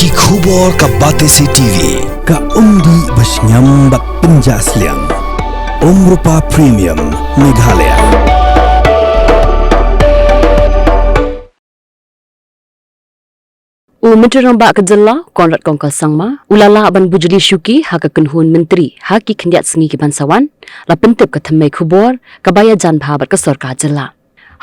Ki khubor ka Batesi TV ka undi basnyam bak penjaslian Rupa Premium Meghalaya. Myntri bak kejela Conrad kongka Sangma ulala aban Bujli Shuki haka Kynhun Myntri haki kendiat sengi ki bansawan la pentip ka thamai khubor ka baya jan bhabat ka Sorkar jela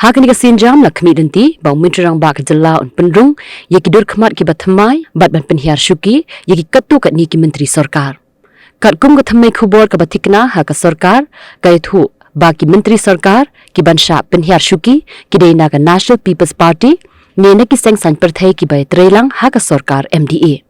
haka ni ka sinjam la khmi denti ba Myntri bak kejela on pendrung ye ki dur khmat ki bathamai bat ban penhiar Shuki ye ki katu kat ni ki Myntri Sorkar kat kum ka thamai khubor ka batikna haka Sorkar ka thu baki Myntri Sorkar ki bansha penhiar Shuki ki deina ka National People's Party Nena ki seng san perthai ki bai trelang haka Sorkar MDA.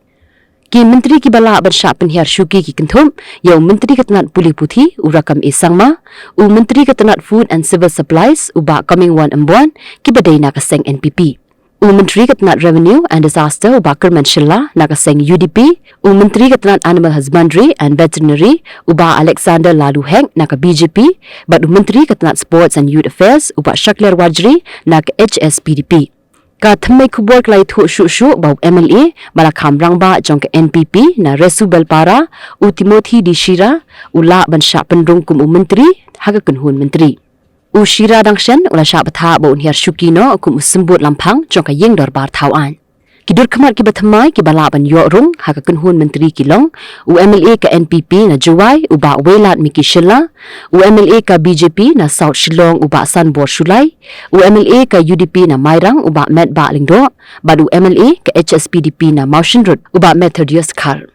Ki Myntri ki bala bansha penhiar Shuki ki Kynhun yau Myntri ketenat pulih puthi urakam Sangma u Myntri ketenat Food and Civil Supplies uba coming one embuan ki badaina ka seng NPP. U Myntri ketenat Revenue and Disaster uba Kerman Shilla na ka seng UDP u Myntri ketenat Animal Husbandry and Veterinary uba Alexander Lalu Heng na ka BJP but u Myntri ketenat Sports and Youth Affairs uba Shakler Wajri na ka HSPDP. Ka thamai khubor klai thu shu bau MLA bala khamrang ba jong ka NPP na Resu Belpara u Timothy di Shira ula bansha pendrung kum Myntri haga Kynhun Myntri u Shira dangshen ula sha batha bo unhiar Shuki no kum sembut lampang jong ka yeng dorbar thawan kidur khamat ki bathamai ki bala ban yo rung haga Kynhun Myntri ki long u MLA ka NPP na Juwai uba Welat Miki Shilla u MLA ka BJP na South Shillong uba Sanbor Shulai u MLA ka UDP na Mairang uba Met Ba Lingdo badu MLA ka HSPDP na Mountain Road uba Methodius Khar